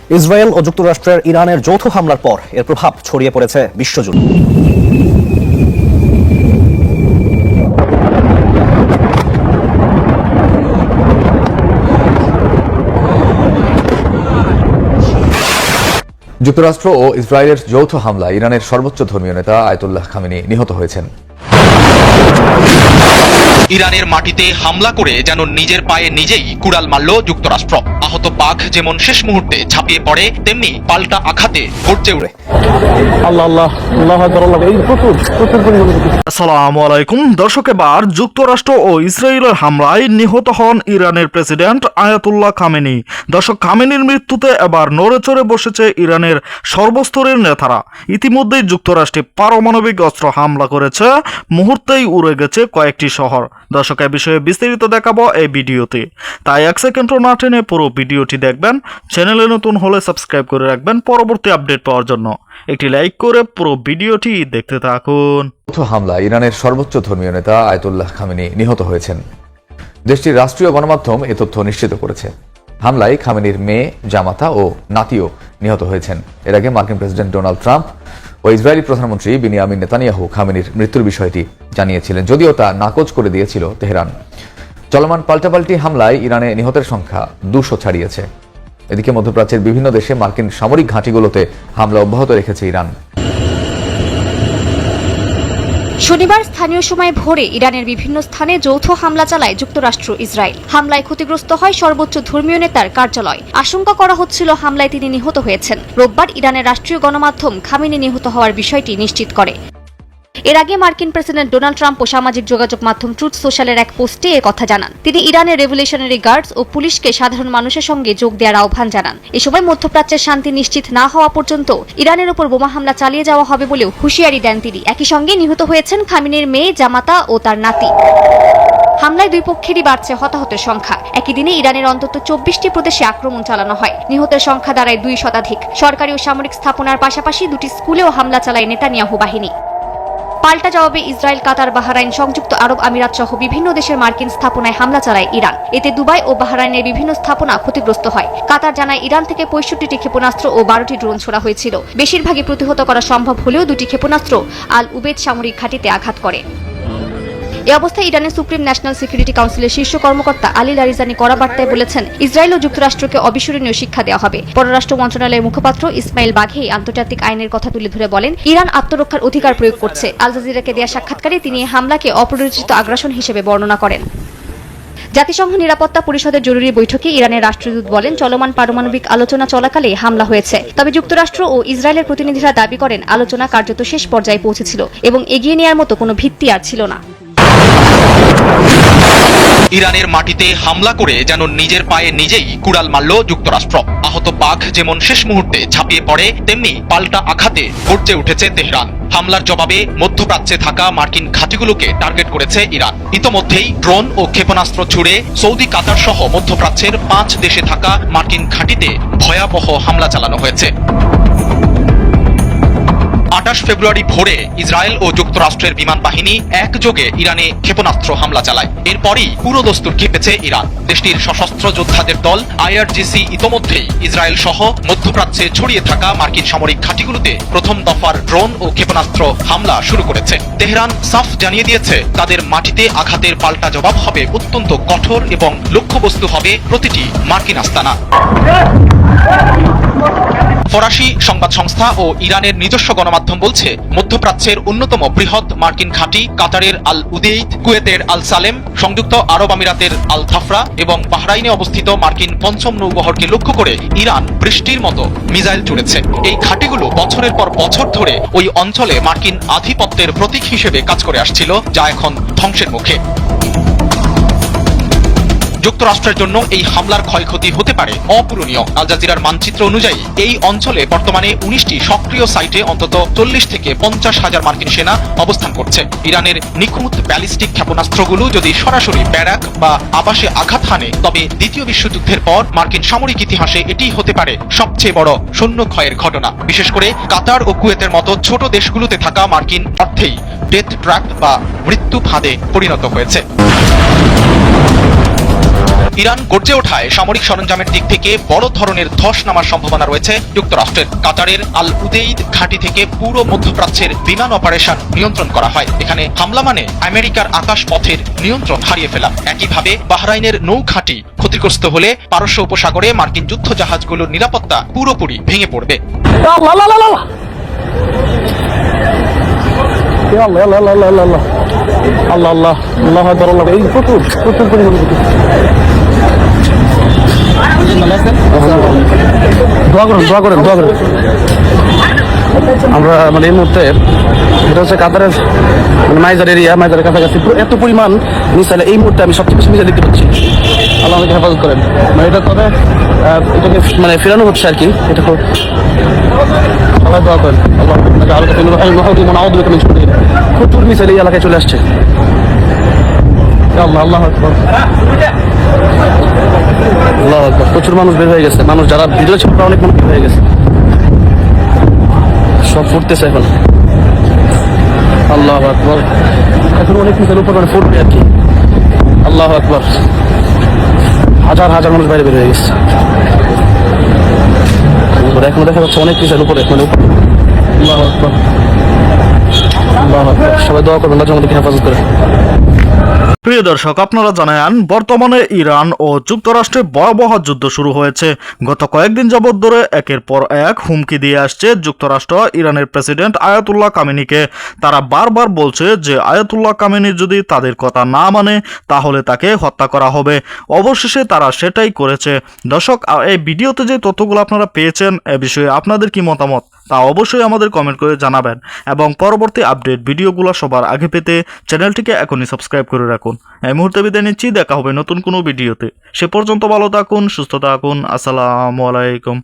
Israel ও যুক্তরাষ্ট্রের ইরানের যৌথ হামলার পর এর প্রভাব ছড়িয়ে পড়েছে বিশ্বজুড়ে। যুক্তরাষ্ট্র ও ইসরায়েলের যৌথ হামলায় ইরানের সর্বোচ্চ ধর্মীয় নেতা আয়াতুল্লাহ খামেনি নিহত হয়েছেন। ইরানের মাটিতে হামলা করে যেন নিজের পায়ে নিজেই কুড়াল মারল যুক্তরাষ্ট্র। আহত বাঘ যেমন শেষ মুহূর্তে ঝাঁপিয়ে পড়ে, তেমনি পাল্টা আঘাতে গর্জে ওঠে। আসসালামু আলাইকুম দর্শক, এবার যুক্তরাষ্ট্র ও ইসরায়েলের হামলায় নিহত হন ইরানের প্রেসিডেন্ট আয়াতুল্লাহ খামেনি। দর্শক, খামেনির মৃত্যুতে এবার নড়েচড়ে বসেছে ইরানের সর্বস্তরের নেতারা। ইতিমধ্যেই যুক্তরাষ্ট্রে পারমাণবিক অস্ত্র হামলা করেছে, মুহূর্তেই উড়ে গেছে কয়েকটি শহর। দর্শক, এ বিষয়ে বিস্তারিত দেখাবো এই ভিডিওতে, তাই এক সেকেন্ডও না টেনে পুরো ভিডিওটি দেখবেন। চ্যানেলে নতুন হলে সাবস্ক্রাইব করে রাখবেন পরবর্তী আপডেট পাওয়ার জন্য। একটি লাইক করে পুরো ভিডিওটি দেখতে থাকুন। যৌথ হামলায় ইরানের সর্বোচ্চ ধর্মীয় নেতা আয়াতুল্লাহ খামেনি নিহত হয়েছেন। দেশটির রাষ্ট্রীয় গণমাধ্যম এ তথ্য নিশ্চিত করেছে। হামলায় খামেনির মেয়ে, জামাতা ও নাতিও নিহত হয়েছেন। এর আগে মার্কিন প্রেসিডেন্ট ডোনাল্ড ট্রাম্প ও ইসরায়েলি প্রধানমন্ত্রী বিনিয়ামিন নেতানিয়াহু খামেনির মৃত্যুর বিষয়টি জানিয়েছিলেন, যদিও তা নাকচ করে দিয়েছিল তেহরান। চলমান পাল্টাপাল্টি হামলায় ইরানে নিহতের সংখ্যা 200 ছাড়িয়েছে। এদিকে মধ্যপ্রাচ্যের বিভিন্ন দেশে মার্কিন সামরিক ঘাঁটিগুলোতে হামলা অব্যাহত রেখেছে ইরান। শনিবার স্থানীয় সময় ভোরে ইরানের বিভিন্ন স্থানে যৌথ হামলা চালায় যুক্তরাষ্ট্র ইসরায়েল। হামলায় ক্ষতিগ্রস্ত হয় সর্বোচ্চ ধর্মীয় নেতার কার্যালয়। আশঙ্কা করা হচ্ছিল হামলায় তিনি নিহত হয়েছেন। রোববার ইরানের রাষ্ট্রীয় গণমাধ্যম খামেনি নিহত হওয়ার বিষয়টি নিশ্চিত করে। এর আগে মার্কিন প্রেসিডেন্ট ডোনাল্ড ট্রাম্প ও সামাজিক যোগাযোগ মাধ্যম ট্রুথ সোশ্যালের এক পোস্টে এ কথা জানান। তিনি ইরানের রেভলিউশনারি গার্ডস ও পুলিশকে সাধারণ মানুষের সঙ্গে যোগ দেওয়ার আহ্বান জানান। এ সময় মধ্যপ্রাচ্যের শান্তি নিশ্চিত না হওয়া পর্যন্ত ইরানের উপর বোমা হামলা চালিয়ে যাওয়া হবে বলেও হুঁশিয়ারি দেন তিনি। একই সঙ্গে নিহত হয়েছেন খামেনির মেয়ে, জামাতা ও তার নাতি। হামলায় দুই পক্ষেরই বাড়ছে হতাহতের সংখ্যা। একই দিনে ইরানের অন্তত 24টি প্রদেশে আক্রমণ চালানো হয়। নিহতের সংখ্যা দাঁড়ায় 2 শতাধিক। সরকারি ও সামরিক স্থাপনার পাশাপাশি 2টি স্কুলেও হামলা চালায় নেতানিয়াহু বাহিনী। পাল্টা জবাবে ইসরায়েল, কাতার, বাহরাইন, সংযুক্ত আরব আমিরাত সহ বিভিন্ন দেশের মার্কিন স্থাপনায় হামলা চালায় ইরান। এতে দুবাই ও বাহরাইনের বিভিন্ন স্থাপনা ক্ষতিগ্রস্ত হয়। কাতার জানায় ইরান থেকে 65টি ক্ষেপণাস্ত্র ও 12টি ড্রোন ছোড়া হয়েছিল। বেশিরভাগই প্রতিহত করা সম্ভব হলেও 2টি ক্ষেপণাস্ত্র আল উবেদ সামরিক ঘাঁটিতে আঘাত করে। এ অবস্থায় ইরানের সুপ্রিম ন্যাশনাল সিকিউরিটি কাউন্সিলের শীর্ষ কর্মকর্তা আলী লারিজানি কড়া বার্তায় বলেছেন, ইসরায়েল ও যুক্তরাষ্ট্রকে অবিস্মরণীয় শিক্ষা দেওয়া হবে। পররাষ্ট্র মন্ত্রণালয়ের মুখপাত্র ইসমাইল বাঘেই আন্তর্জাতিক আইনের কথা তুলে ধরে বলেন, ইরান আত্মরক্ষার অধিকার প্রয়োগ করছে। আল জাজিরাকে দেয়া সাক্ষাৎকারে তিনি এই হামলাকে অপ্ররোচিত আগ্রাসন হিসেবে বর্ণনা করেন। জাতিসংঘ নিরাপত্তা পরিষদের জরুরি বৈঠকে ইরানের রাষ্ট্রদূত বলেন, চলমান পারমাণবিক আলোচনা চলাকালে হামলা হয়েছে। তবে যুক্তরাষ্ট্র ও ইসরায়েলের প্রতিনিধিরা দাবি করেন, আলোচনা কার্যত শেষ পর্যায়ে পৌঁছেছিল এবং এগিয়ে নেওয়ার মতো কোনো ভিত্তি আর ছিল না। ইরানের মাটিতে হামলা করে যেন নিজের পায়ে নিজেই কুড়াল মারল যুক্তরাষ্ট্র। আহত বাঘ যেমন শেষ মুহূর্তে ঝাঁপিয়ে পড়ে, তেমনি পাল্টা আঘাতে গর্জে উঠেছে তেহরান। হামলার জবাবে মধ্যপ্রাচ্যে থাকা মার্কিন ঘাঁটিগুলোকে টার্গেট করেছে ইরান। ইতোমধ্যেই ড্রোন ও ক্ষেপণাস্ত্র ছুড়ে সৌদি, কাতার সহ মধ্যপ্রাচ্যের 5 দেশে থাকা মার্কিন ঘাঁটিতে ভয়াবহ হামলা চালানো হয়েছে। 28 ফেব্রুয়ারি ভোরে ইসরায়েল ও যুক্তরাষ্ট্রের বিমান বাহিনী একযোগে ইরানে ক্ষেপণাস্ত্র হামলা চালায়। এরপরই পুরো দস্তুর খেপেছে ইরান। দেশটির সশস্ত্র যোদ্ধাদের দল IRGC ইতোমধ্যেই ইসরায়েল সহ মধ্যপ্রাচ্যে ছড়িয়ে থাকা মার্কিন সামরিক ঘাঁটিগুলোতে প্রথম দফার ড্রোন ও ক্ষেপণাস্ত্র হামলা শুরু করেছে। তেহরান সাফ জানিয়ে দিয়েছে, তাদের মাটিতে আঘাতের পাল্টা জবাব হবে অত্যন্ত কঠোর এবং লক্ষ্যবস্তু হবে প্রতিটি মার্কিন আস্তানা। ফরাসি সংবাদ সংস্থা ও ইরানের নিজস্ব গণমাধ্যম বলছে, মধ্যপ্রাচ্যের অন্যতম বৃহৎ মার্কিন ঘাঁটি কাতারের আল উদেইদ, কুয়েতের আল সালেম, সংযুক্ত আরব আমিরাতের আল ধাফরা এবং বাহরাইনে অবস্থিত মার্কিন 5ম নৌবহরকে লক্ষ্য করে ইরান বৃষ্টির মতো মিসাইল ছুড়েছে। এই ঘাঁটিগুলো বছরের পর বছর ধরে ওই অঞ্চলে মার্কিন আধিপত্যের প্রতীক হিসেবে কাজ করে আসছিল, যা এখন ধ্বংসের মুখে। যুক্তরাষ্ট্রের জন্য এই হামলার ক্ষয়ক্ষতি হতে পারে অপূরণীয়। আল জাজিরার মানচিত্র অনুযায়ী এই অঞ্চলে বর্তমানে 19টি সক্রিয় সাইটে অন্তত 40 থেকে 50 হাজার মার্কিন সেনা অবস্থান করছে। ইরানের নিখুঁত ব্যালিস্টিক ক্ষেপণাস্ত্রগুলো যদি সরাসরি ব্যারাক বা আবাসে আঘাত হানে, তবে দ্বিতীয় বিশ্বযুদ্ধের পর মার্কিন সামরিক ইতিহাসে এটি হতে পারে সবচেয়ে বড় সৈন্য ক্ষয়ের ঘটনা। বিশেষ করে কাতার ও কুয়েতের মতো ছোট দেশগুলোতে থাকা মার্কিন অর্থেই ডেথ ট্র্যাপ বা মৃত্যু ফাঁদে পরিণত হয়েছে। ইরান গর্জে ওঠায় সামরিক সরঞ্জামের দিক থেকে বড় ধরনের ধস নামার সম্ভাবনা রয়েছে যুক্তরাষ্ট্রের। কাতারের আল উদেইদ ঘাঁটি থেকে পুরো মধ্যপ্রাচ্যের বিমান অপারেশন নিয়ন্ত্রণ করা হয়। এখানে হামলা মানে আমেরিকার আকাশ পথের নিয়ন্ত্রণ হারিয়ে ফেলা। একইভাবে বাহরাইনের নৌ ঘাঁটি ক্ষতিগ্রস্ত হলে পারস্য উপসাগরে মার্কিন যুদ্ধ জাহাজগুলোর নিরাপত্তা পুরোপুরি ভেঙে পড়বে। আমরা মানে এই মুহূর্তে এটা হচ্ছে কাতারের মানে মাইজার এরিয়া, মাইজারের কাছাকাছি পুরো এত পরিমাণ মিসাইল এই মুহূর্তে আমি সবচেয়ে বেশি মিসাইল দেখতে পাচ্ছি। আল্লাহ আমাকে হেফাজত করেন। মানে এটা তবে এটাকে মানে ফেরানো হচ্ছে আর কি। এটা খুব সবাই দোয়া করেন। আল্লাহ আরো প্রচুর মিসাইল এই এলাকায় চলে আসছে। আল্লাহ আল্লাহ আকবার, আল্লাহ আকবার। প্রচুর মানুষ বের হয়ে গেছে, মানুষ যারা ভিডিও ছিল অনেক মানুষ বের হয়ে গেছে, সব ফুটতেছে এখন। আল্লাহ আকবার, এখন অনেক মিসাইল উপর মানে ফুটবে আর কি। আল্লাহ আকবার, হাজার হাজার মানুষ বাইরে বের হয়ে গেছে। এখনো দেখা যাচ্ছে অনেক মিসাইল উপরে মানে উপরে। আল্লাহ আকবার, আল্লাহ আকবার। সবাই দোয়া করবেন, আল্লাহ আমাদেরকে হেফাজত করে। প্রিয় দর্শক, আপনারা জানেন বর্তমানে ইরান ও যুক্তরাষ্ট্রে ভয়াবহ যুদ্ধ শুরু হয়েছে। গত কয়েকদিন যাবৎ ধরে একের পর এক হুমকি দিয়ে আসছে যুক্তরাষ্ট্র ইরানের প্রেসিডেন্ট আয়াতুল্লাহ খামেনিকে। তারা বারবার বলছে যে আয়াতুল্লাহ খামেনি যদি তাদের কথা না মানে তাহলে তাকে হত্যা করা হবে। অবশেষে তারা সেটাই করেছে। দর্শক, এই ভিডিওতে যে তথ্যগুলো আপনারা পেয়েছেন এ বিষয়ে আপনাদের কি মতামত তা অবশ্যই আমাদের কমেন্ট করে জানাবেন এবং পরবর্তী আপডেট ভিডিওগুলো সবার আগে পেতে চ্যানেলটিকে এখনই সাবস্ক্রাইব করে রাখুন। এই মুহূর্তে বিদায় নিচ্ছি, দেখা হবে নতুন কোনো ভিডিওতে। সে পর্যন্ত ভালো থাকুন, সুস্থ থাকুন। আসসালামু আলাইকুম।